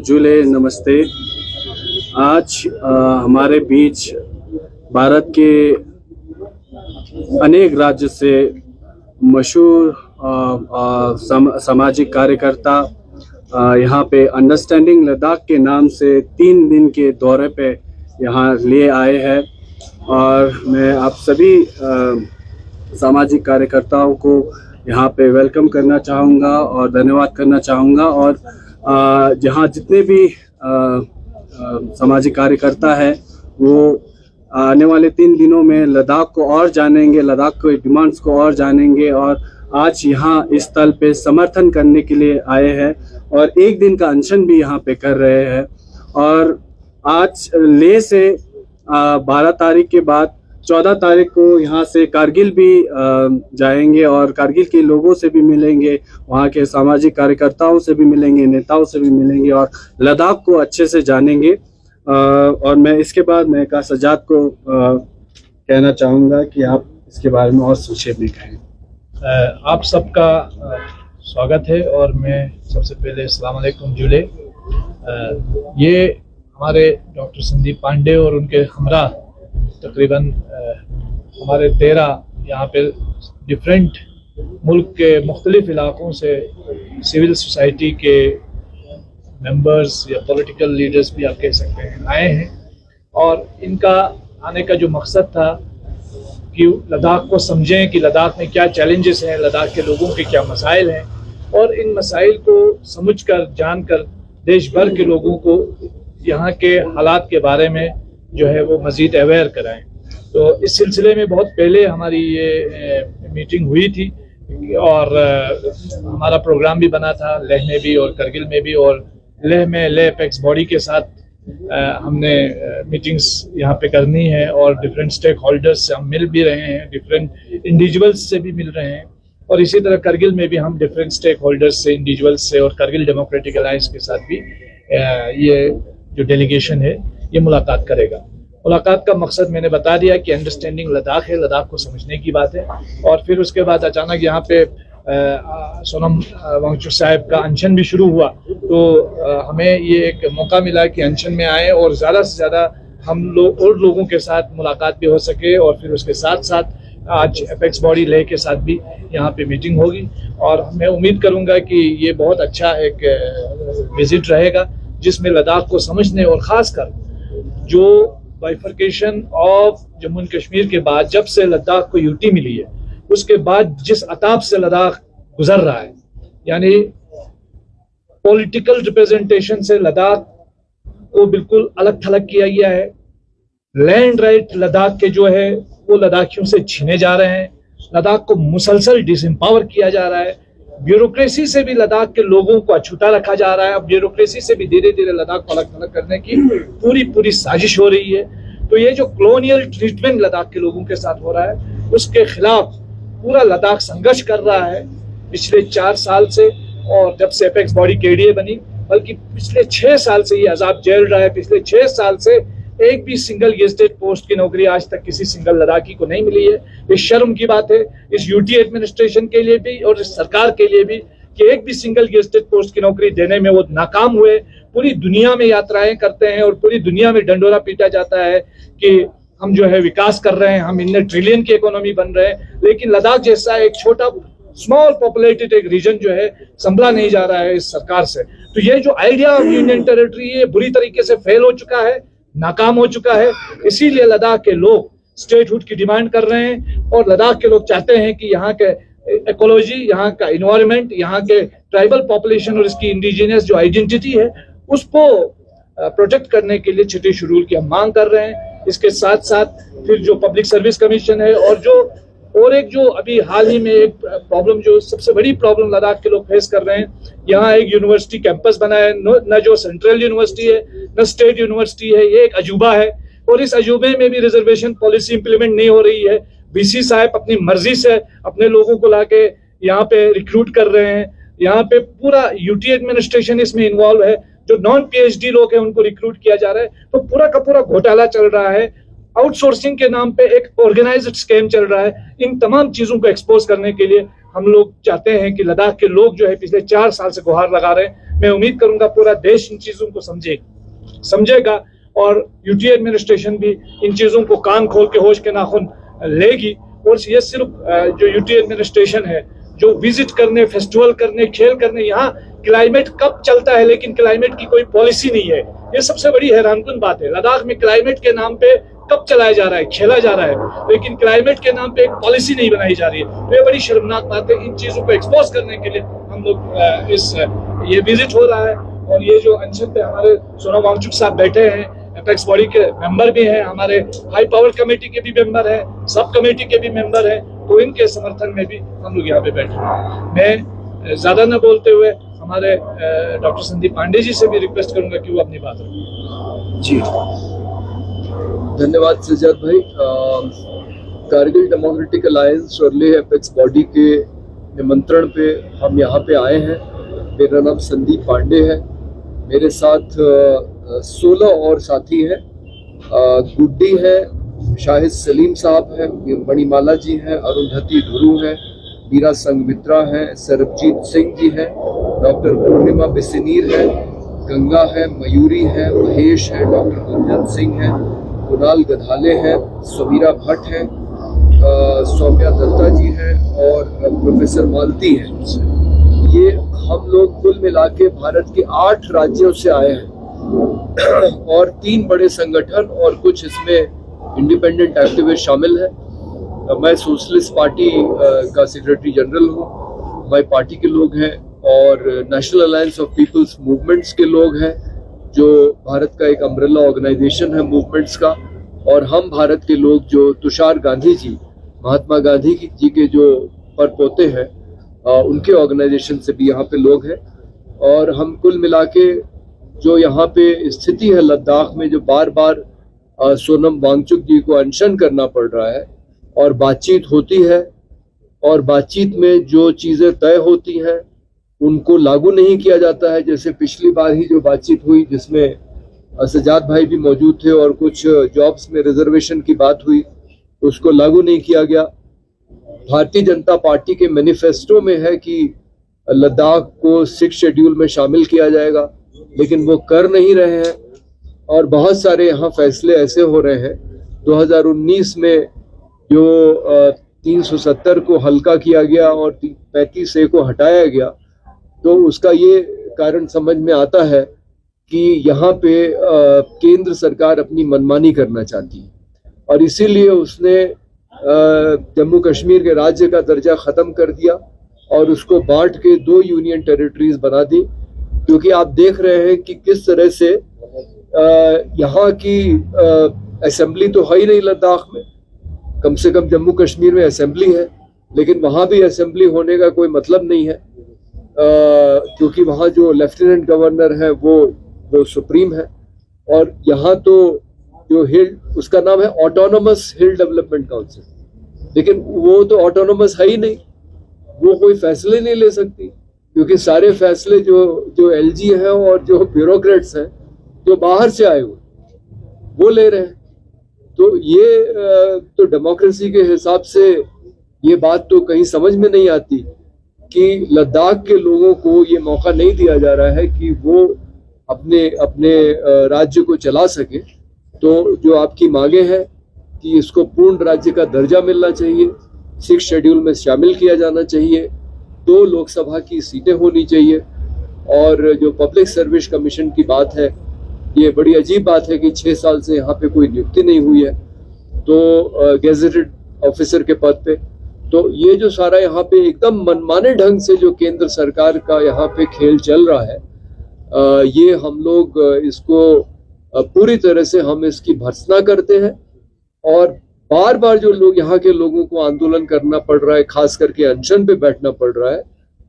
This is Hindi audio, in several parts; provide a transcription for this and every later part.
जुले नमस्ते। आज हमारे बीच भारत के अनेक राज्य से मशहूर सामाजिक कार्यकर्ता यहाँ पे अंडरस्टैंडिंग लद्दाख के नाम से 3 दिन के दौरे पे यहाँ ले आए हैं और मैं आप सभी सामाजिक कार्यकर्ताओं को यहाँ पे वेलकम करना चाहूँगा और धन्यवाद करना चाहूँगा। और जहाँ जितने भी सामाजिक कार्यकर्ता है वो आने वाले 3 दिनों में लद्दाख को और जानेंगे, लद्दाख के डिमांड्स को और जानेंगे और आज यहाँ इस स्थल पे समर्थन करने के लिए आए हैं और 1 दिन का अनशन भी यहाँ पे कर रहे हैं। और आज लेह से 12 तारीख के बाद 14 तारीख को यहाँ से कारगिल भी जाएंगे और कारगिल के लोगों से भी मिलेंगे, वहाँ के सामाजिक कार्यकर्ताओं से भी मिलेंगे, नेताओं से भी मिलेंगे और लद्दाख को अच्छे से जानेंगे। और मैं इसके बाद मैं का सजाद को कहना चाहूँगा कि आप इसके बारे में और संक्षेप में कहें। आप सबका स्वागत है और मैं सबसे पहले अस्सलाम वालेकुम जुले। ये हमारे डॉक्टर संदीप पांडे और उनके हमरा तकरीबन हमारे 13 यहाँ पे डिफरेंट मुल्क के मुख्तलिफ इलाकों से सिविल सोसाइटी के मेंबर्स या पॉलिटिकल लीडर्स भी आप कह सकते हैं आए हैं। और इनका आने का जो मकसद था कि लद्दाख को समझें कि लद्दाख में क्या चैलेंजेस हैं, लद्दाख के लोगों के क्या मसाइल हैं और इन मसाइल को समझकर जानकर देश भर के लोगों को यहाँ के हालात के बारे में जो है वो मज़ीद अवेयर कराएं। तो इस सिलसिले में बहुत पहले हमारी ये मीटिंग हुई थी और हमारा प्रोग्राम भी बना था लेह में भी और करगिल में भी। और लेह में लेह अपेक्स बॉडी के साथ हमने मीटिंग्स यहाँ पे करनी है और डिफरेंट स्टेक होल्डर्स से हम मिल भी रहे हैं, डिफरेंट इंडिविजुअल्स से भी मिल रहे हैं। और इसी तरह करगिल में भी हम डिफरेंट स्टेक होल्डर्स से, इंडिविजुअल्स से और करगिल डेमोक्रेटिक अलायंस के साथ भी ये जो डेलीगेशन है ये मुलाकात करेगा। मुलाकात का मकसद मैंने बता दिया कि अंडरस्टैंडिंग लद्दाख है, लद्दाख को समझने की बात है। और फिर उसके बाद अचानक यहाँ पे सोनम वांगचुक साहब का अनशन भी शुरू हुआ तो हमें ये एक मौका मिला कि अनशन में आए और ज़्यादा से ज़्यादा हम लोग और लोगों के साथ मुलाकात भी हो सके। और फिर उसके साथ साथ आज अपेक्स बॉडी लेह के साथ भी यहाँ पे मीटिंग होगी और मैं उम्मीद करूँगा कि ये बहुत अच्छा एक विजिट रहेगा जिसमें लद्दाख को समझने और ख़ासकर जो bifurcation of Jammu and Kashmir के बाद जब से लद्दाख को यूटी मिली है उसके बाद जिस अताब से लद्दाख गुजर रहा है, यानी पॉलिटिकल रिप्रेजेंटेशन से लद्दाख को बिल्कुल अलग थलग किया गया है। लैंड राइट लद्दाख के जो है वो लद्दाखियों से छीने जा रहे हैं, लद्दाख को मुसलसल डिसएम्पावर किया जा रहा है, ब्यूरोक्रेसी से भी लद्दाख के लोगों को अछूता रखा जा रहा है। अब ब्यूरोक्रेसी से भी धीरे धीरे लद्दाख को अलग थलग करने की पूरी साजिश हो रही है। तो ये जो कॉलोनियल ट्रीटमेंट लद्दाख के लोगों के साथ हो रहा है उसके खिलाफ पूरा लद्दाख संघर्ष कर रहा है पिछले 4 साल से। और जब से अपेक्स बॉडी केडीए बनी, बल्कि पिछले 6 साल से ये अजाब झेल रहा है। पिछले 6 साल से एक भी सिंगल गेजेटेड पोस्ट की नौकरी आज तक किसी सिंगल लद्दाखी को नहीं मिली है। ये शर्म की बात है इस यूटी एडमिनिस्ट्रेशन के लिए भी और इस सरकार के लिए भी कि एक भी सिंगल गेजेटेड पोस्ट की नौकरी देने में वो नाकाम हुए। पूरी दुनिया में यात्राएं करते हैं और पूरी दुनिया में डंडोरा पीटा जाता है कि हम जो है विकास कर रहे हैं, हम इतने ट्रिलियन की इकोनॉमी बन रहे हैं, लेकिन लद्दाख जैसा एक छोटा स्मॉल पॉपुलेटेड एक रीजन जो है संभला नहीं जा रहा है इस सरकार से। तो ये जो आइडिया ऑफ यूनियन टेरिटरी है बुरी तरीके से फेल हो चुका है, नाकाम हो चुका है। इसीलिए लद्दाख के लोग स्टेटहुड की डिमांड कर रहे हैं और लद्दाख के लोग चाहते हैं कि यहाँ के इकोलॉजी, यहाँ का इन्वायरमेंट, यहाँ के ट्राइबल पॉपुलेशन और इसकी इंडिजिनियस जो आइडेंटिटी है उसको प्रोटेक्ट करने के लिए 6 शेड्यूल की हम मांग कर रहे हैं। इसके साथ साथ फिर जो पब्लिक सर्विस कमीशन है और एक जो अभी हाल ही में एक प्रॉब्लम, जो सबसे बड़ी प्रॉब्लम लद्दाख के लोग फेस कर रहे हैं, यहाँ एक यूनिवर्सिटी कैंपस बना है, न जो सेंट्रल यूनिवर्सिटी है न स्टेट यूनिवर्सिटी है, ये एक अजूबा है और इस अजूबे में भी रिजर्वेशन पॉलिसी इंप्लीमेंट नहीं हो रही है। बीसी साहब अपनी मर्जी से अपने लोगों को लाके यहाँ पे रिक्रूट कर रहे हैं। यहाँ पे पूरा यूटी एडमिनिस्ट्रेशन इसमें इन्वॉल्व है, जो नॉन पीएचडी लोग हैं उनको रिक्रूट किया जा रहा है। तो पूरा का पूरा घोटाला चल रहा है आउटसोर्सिंग के नाम पे एक ऑर्गेनाइज्ड स्कैम चल रहा है। इन तमाम चीजों को एक्सपोज करने के लिए हम लोग चाहते हैं कि लद्दाख के लोग जो है पिछले 4 साल से गुहार लगा रहे हैं। मैं उम्मीद करूंगा पूरा देश इन चीजों को समझेगा और यूटी एडमिनिस्ट्रेशन भी इन चीजों को कान खोल के होश के नाखून लेगी। और ये सिर्फ जो यूटी एडमिनिस्ट्रेशन है जो विजिट करने, फेस्टिवल करने, खेल करने, यहाँ क्लाइमेट कब चलता है लेकिन क्लाइमेट की कोई पॉलिसी नहीं है। ये सबसे बड़ी हैरानकुन बात है। लद्दाख में क्लाइमेट के नाम पे कब चलाया जा रहा है, खेला जा रहा है, लेकिन क्लाइमेट के नाम पे एक पॉलिसी नहीं बनाई जा रही है। तो ये बड़ी शर्मनाक बात है। इन चीजों को एक्सपोज करने के लिए हम लोग ये विजिट हो रहा है। और ये जो अनशन पे हमारे सोनम वांगचुक साहब बैठे हैं, एपेक्स बॉडी के मेंबर भी हैं, हमारे हाई पावर कमेटी के भी मेंबर हैं, सब कमेटी के भी मेंबर हैं, तो इनके समर्थन में भी हम लोग यहाँ पे बैठे हैं। मैं ज्यादा न बोलते हुए हमारे डॉक्टर संदीप पांडे जी से भी रिक्वेस्ट करूंगा कि वो अपनी बात रखें। जी धन्यवाद सज्जाद भाई। कारगिल डेमोक्रेटिक अलायंस और लेह एपेक्स बॉडी के निमंत्रण पे हम यहाँ पे आए हैं। मेरा नाम संदीप पांडे है, मेरे साथ 16 और साथी हैं। गुड्डी है, शाहिद सलीम साहब हैं, मणिमाला जी हैं, अरुंधति धुरू हैं, मीरा संगमित्रा हैं, सरबजीत सिंह जी हैं, डॉक्टर पूर्णिमा बिस्नीर है, गंगा है, मयूरी है, महेश है, डॉक्टर गुंजन सिंह है, कुणाल गधाले हैं, समीरा भट्ट है, सौम्या दत्ता जी हैं और प्रोफेसर मालती हैं। ये हम लोग कुल मिला के भारत के 8 राज्यों से आए हैं और 3 बड़े संगठन और कुछ इसमें इंडिपेंडेंट एक्टिविस्ट शामिल हैं। मैं सोशलिस्ट पार्टी का सेक्रेटरी जनरल हूँ, हमारी पार्टी के लोग हैं, और national alliance of peoples movements के लोग हैं जो भारत का एक अम्ब्रेला ऑर्गेनाइजेशन है मूवमेंट्स का, और हम भारत के लोग जो तुषार गांधी जी, महात्मा गांधी जी के जो परपोते हैं, उनके ऑर्गेनाइजेशन से भी यहाँ पे लोग हैं। और हम कुल मिला के जो यहाँ पे स्थिति है लद्दाख में, जो बार बार सोनम वांगचुक जी को अनशन करना पड़ रहा है और बातचीत होती है, और बातचीत में जो चीज़ें तय होती हैं उनको लागू नहीं किया जाता है। जैसे पिछली बार ही जो बातचीत हुई जिसमें सज्जाद भाई भी मौजूद थे और कुछ जॉब्स में रिजर्वेशन की बात हुई, उसको लागू नहीं किया गया। भारतीय जनता पार्टी के मैनिफेस्टो में है कि लद्दाख को 6 शेड्यूल में शामिल किया जाएगा, लेकिन वो कर नहीं रहे हैं। और बहुत सारे यहाँ फैसले ऐसे हो रहे हैं, 2019 में जो 370 को हल्का किया गया और 35A को हटाया गया, तो उसका ये कारण समझ में आता है कि यहाँ पे केंद्र सरकार अपनी मनमानी करना चाहती है, और इसीलिए उसने जम्मू कश्मीर के राज्य का दर्जा ख़त्म कर दिया और उसको बांट के 2 यूनियन टेरिटरीज बना दी। क्योंकि आप देख रहे हैं कि किस तरह से यहाँ की असेंबली तो है ही नहीं लद्दाख में, कम से कम जम्मू कश्मीर में असेंबली है, लेकिन वहाँ भी असेंबली होने का कोई मतलब नहीं है, क्योंकि वहाँ जो लेफ्टिनेंट गवर्नर है वो सुप्रीम है। और यहाँ तो जो हिल, उसका नाम है ऑटोनोमस हिल डेवलपमेंट काउंसिल, लेकिन वो तो ऑटोनोमस है ही नहीं, वो कोई फैसले नहीं ले सकती, क्योंकि सारे फैसले जो एलजी हैं और जो ब्यूरोक्रेट्स हैं जो बाहर से आए हुए वो ले रहे हैं। तो ये तो डेमोक्रेसी के हिसाब से ये बात तो कहीं समझ में नहीं आती कि लद्दाख के लोगों को ये मौका नहीं दिया जा रहा है कि वो अपने राज्य को चला सके। तो जो आपकी मांगे हैं कि इसको पूर्ण राज्य का दर्जा मिलना चाहिए, 6 शेड्यूल में शामिल किया जाना चाहिए, 2 लोकसभा की सीटें होनी चाहिए, और जो पब्लिक सर्विस कमीशन की बात है, ये बड़ी अजीब बात है कि 6 साल से यहाँ पे कोई नियुक्ति नहीं हुई है तो गेजेटेड ऑफिसर के पद पे। तो ये जो सारा यहाँ पे एकदम मनमाने ढंग से जो केंद्र सरकार का यहाँ पे खेल चल रहा है, ये हम लोग इसको पूरी तरह से हम इसकी भर्त्सना करते हैं। और बार बार जो लोग यहाँ के लोगों को आंदोलन करना पड़ रहा है, खास करके अनशन पे बैठना पड़ रहा है,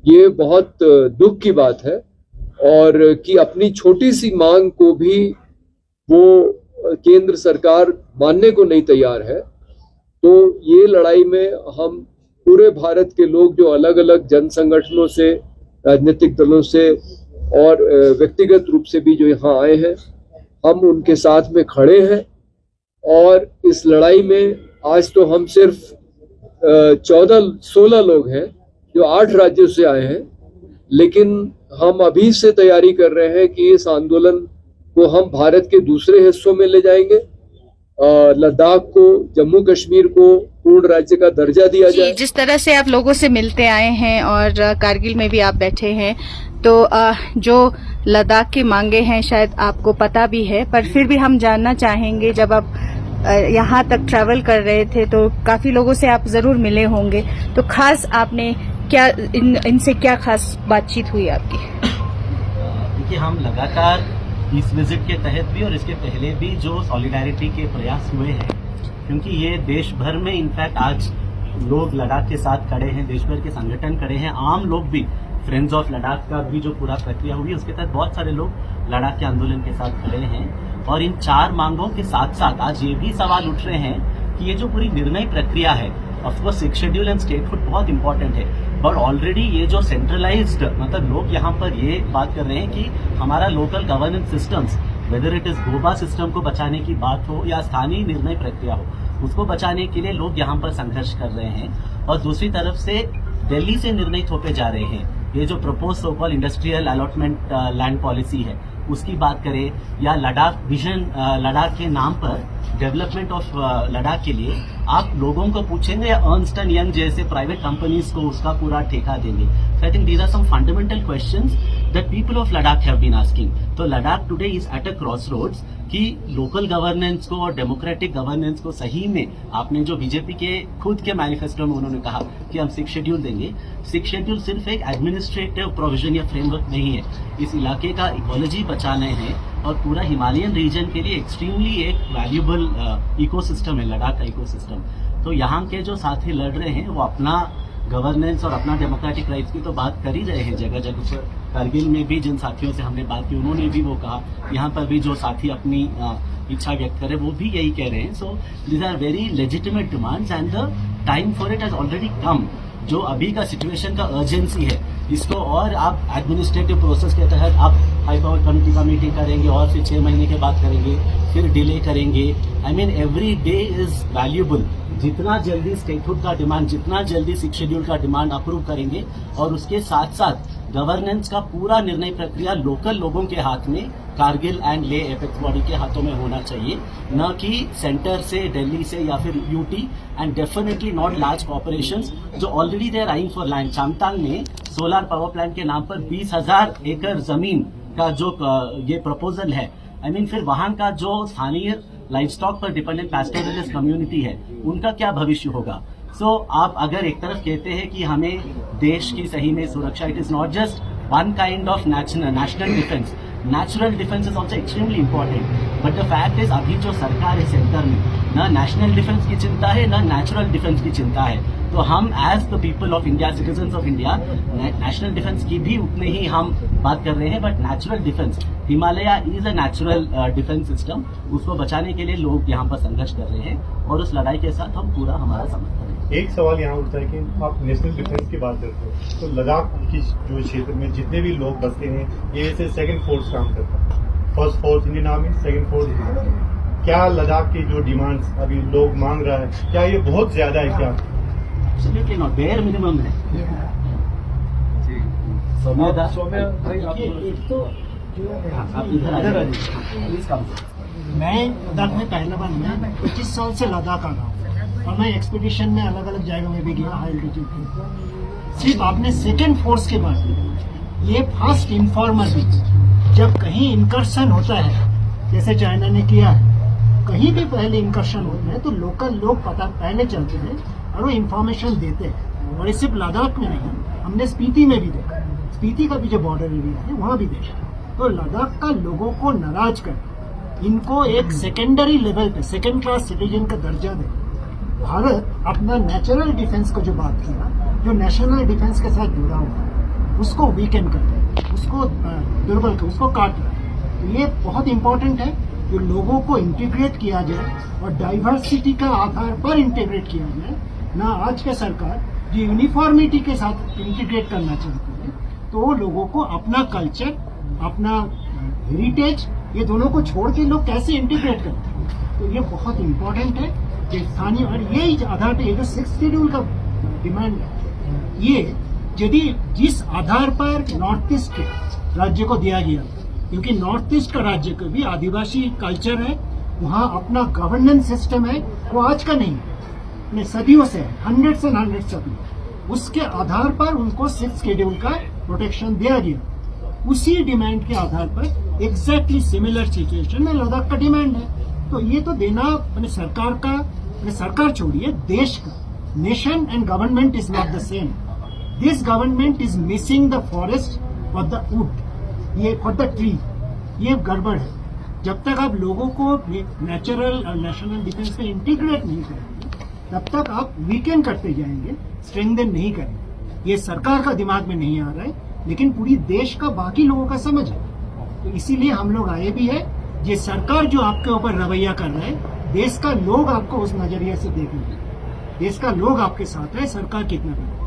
ये बहुत दुख की बात है। और कि अपनी छोटी सी मांग को भी वो केंद्र सरकार मानने को नहीं तैयार है। तो ये लड़ाई में हम पूरे भारत के लोग जो अलग अलग जन संगठनों से, राजनीतिक दलों से और व्यक्तिगत रूप से भी जो यहाँ आए हैं, हम उनके साथ में खड़े हैं और इस लड़ाई में आज तो हम सिर्फ 14-16 लोग हैं जो 8 राज्यों से आए हैं, लेकिन हम अभी से तैयारी कर रहे हैं कि इस आंदोलन को हम भारत के दूसरे हिस्सों में ले जाएंगे। लद्दाख को, जम्मू कश्मीर को पूर्ण राज्य का दर्जा दिया जाए। जिस तरह से आप लोगों से मिलते आए हैं और कारगिल में भी आप बैठे हैं, तो जो लद्दाख की मांगे हैं शायद आपको पता भी है, पर फिर भी हम जानना चाहेंगे, जब आप यहाँ तक ट्रैवल कर रहे थे तो काफी लोगों से आप जरूर मिले होंगे, तो खास आपने क्या इनसे क्या खास बातचीत हुई आपकी? देखिए, हम लगातार इस विजिट के तहत भी और इसके पहले भी जो सॉलिडारिटी के प्रयास हुए हैं, क्योंकि ये देश भर में इनफैक्ट आज लोग लद्दाख के साथ खड़े हैं, देश भर के संगठन खड़े हैं, आम लोग भी, फ्रेंड्स ऑफ लद्दाख का भी जो पूरा प्रक्रिया हुई उसके तहत बहुत सारे लोग लद्दाख के आंदोलन के साथ खड़े हैं। और इन 4 मांगों के साथ साथ आज ये भी सवाल उठ रहे हैं कि ये जो पूरी निर्णय प्रक्रिया है, ऑफकोर्स 6 शेड्यूल एंड स्टेटहुड बहुत इंपॉर्टेंट है, बट ऑलरेडी ये जो सेंट्रलाइज्ड, मतलब लोग यहाँ पर ये बात कर रहे हैं कि हमारा local governance systems, whether it is गोबा सिस्टम को बचाने की बात हो या स्थानीय निर्णय प्रक्रिया हो, उसको बचाने के लिए लोग यहाँ पर संघर्ष कर रहे हैं। और दूसरी तरफ से दिल्ली से निर्णय थोपे जा रहे हैं। ये जो propose so call industrial allotment land policy है, उसकी बात करें, या लद्दाख विजन, लद्दाख के नाम पर डेवलपमेंट ऑफ लद्दाख के लिए आप लोगों को पूछेंगे या अर्नस्ट एंड यंग जैसे प्राइवेट कंपनीज को उसका पूरा ठेका देंगे? So I think these are some fundamental questions that people of Ladakh have been asking. तो Ladakh today is at a crossroads कि लोकल गवर्नेंस को और डेमोक्रेटिक गवर्नेंस को सही में, आपने जो बीजेपी के खुद के मैनिफेस्टो में उन्होंने कहा कि हम 6 शेड्यूल देंगे, 6 शेड्यूल सिर्फ एक एडमिनिस्ट्रेटिव प्रोविजन या फ्रेमवर्क नहीं है, इस इलाके का इकोलॉजी बचाना है और पूरा हिमालयन रीजन के लिए एक्सट्रीमली एक वैल्यूबल इकोसिस्टम है लद्दाख का इकोसिस्टम। तो यहाँ के जो साथी लड़ रहे हैं वो अपना गवर्नेंस और अपना डेमोक्रेटिक राइट्स की तो बात कर ही रहे हैं जगह जगह पर। कारगिल में भी जिन साथियों से हमने बात की उन्होंने भी वो कहा, यहाँ पर भी जो साथी अपनी इच्छा व्यक्त करे वो भी यही कह रहे हैं। So these are very legitimate demands and the time for it has already come. जो अभी का सिचुएशन का अर्जेंसी है, इसको और आप एडमिनिस्ट्रेटिव प्रोसेस के तहत आप हाई पावर कमेटी का मीटिंग करेंगे और फिर 6 महीने के बाद करेंगे, फिर डिले करेंगे। I mean every day is valuable. जितना जल्दी स्टेटहुड का डिमांड, जितना जल्दी 6 शेड्यूल का डिमांड अप्रूव करेंगे और उसके साथ साथ गवर्नेंस का पूरा निर्णय प्रक्रिया लोकल लोगों के हाथ में, कारगिल एंड ले एपेक्स बॉडी के हाथों में होना चाहिए, न कि सेंटर से, दिल्ली से या फिर UT, and definitely not large corporations जो already they are eyeing for land. Changthang में सोलर पावर प्लांट के नाम पर 20,000 एकड़ जमीन का जो ये प्रपोजल है, आई मीन फिर वहां का जो स्थानीय लाइवस्टॉक पर डिपेंडेंट पैस्टोरलिस्ट कम्युनिटी है, उनका क्या भविष्य होगा? सो आप अगर एक तरफ कहते हैं कि हमें देश की सही में सुरक्षा, it is not just one kind of national defence, natural defence is also extremely important. But the fact is अभी जो सरकार है सेंटर में, न नेशनल डिफेंस की चिंता है न नेचुरल डिफेंस की चिंता है। तो हम as the people of India, citizens of India, national defence की भी उतने ही हम बात कर रहे हैं, but natural defence, Himalaya is a natural defence system, उसको बचाने के लिए लोग यहाँ पर संघर्ष कर रहे हैं और उस लड़ाई के साथ हम पूरा हमारा समर्थन है। एक सवाल यहाँ उठता है कि आप नेशनल डिफेंस की बात करते हो, तो लद्दाख की जो क्षेत्र में जितने भी लोग बसते हैं, ये से 2nd फोर्स काम करता है। 1st force Indian army, 2nd force. क्या लद्दाख की जो डिमांड्स अभी लोग मांग रहा है, क्या ये बहुत ज्यादा है? क्या एब्सोल्युटली नॉट, बेयर मिनिमम है। आप इधर आ प्लीज कम। मैं लद्दाख में पहला बार मैं 25 साल से लद्दाख आ रहा हूँ और मैं एक्सपीडिशन में अलग अलग जगह में भी गया, हाई एल्टीट्यूड पे। सिर्फ आपने 2nd फोर्स के बाद ये फास्ट इन्फॉर्मर भी, जब कहीं इंकर्शन होता है जैसे चाइना ने किया है, कहीं भी पहले इंकर्शन होता है तो लोकल लोग पता पहले चलते हैं और वो इन्फॉर्मेशन देते हैं। और ये सिर्फ लद्दाख में नहीं, हमने स्पीति में भी देखा, स्पीति का भी जो बॉर्डर एरिया है वहाँ भी देखा। तो लद्दाख का लोगों को नाराज कर इनको एक सेकेंडरी लेवल पे 2nd क्लास सिटीजन का दर्जा दे। भारत अपना नेचुरल डिफेंस को जो बात किया, जो नेशनल डिफेंस के साथ जुड़ा हुआ है, उसको वीकेंड कर रहा है, उसको दुर्बल कर, उसको काट रहा है। तो ये बहुत इंपॉर्टेंट है कि लोगों को इंटीग्रेट किया जाए और डाइवर्सिटी का आधार पर इंटीग्रेट किया जाए, ना आज के सरकार जो यूनिफॉर्मिटी के साथ इंटीग्रेट करना चाहती है, तो वो लोगों को अपना कल्चर, अपना हेरिटेज, ये दोनों को छोड़ के लोग कैसे इंटीग्रेट करते हैं। तो ये बहुत इम्पोर्टेंट है कि स्थानीय, और यही आधार पे ये जो 6 शेड्यूल का डिमांड है, ये यदि जिस आधार पर नॉर्थ ईस्ट के राज्य को दिया गया, क्योंकि नॉर्थ ईस्ट का राज्य को भी आदिवासी कल्चर है, वहाँ अपना गवर्नेंस सिस्टम है, वो आज का नहीं है, सदियों से है, hundreds and hundreds of year. उसके आधार पर उनको 6 शेड्यूल का प्रोटेक्शन दिया गया। उसी डिमांड के आधार पर एग्जैक्टली सिमिलर सिचुएशन में लद्दाख का डिमांड है। तो ये तो देना सरकार का, सरकार छोड़िए, देश का, nation and government is not the same. This government is missing the forest for the wood, ये फॉर द ट्री, ये गड़बड़ है। जब तक आप लोगों को नेचुरल और नेशनल डिफेंस में इंटीग्रेट नहीं करेंगे, तब तक आप वीकेंड करते जाएंगे, स्ट्रेंथन नहीं करेंगे। ये सरकार का दिमाग में नहीं आ रहा है, लेकिन पूरी देश का, बाकी लोगों का समझ है। तो इसीलिए हम लोग आए भी है। ये सरकार जो आपके ऊपर रवैया कर रहा है, देश का लोग आपको उस नजरिए से देखेंगे। देश का लोग आपके साथ है, सरकार कितना भी।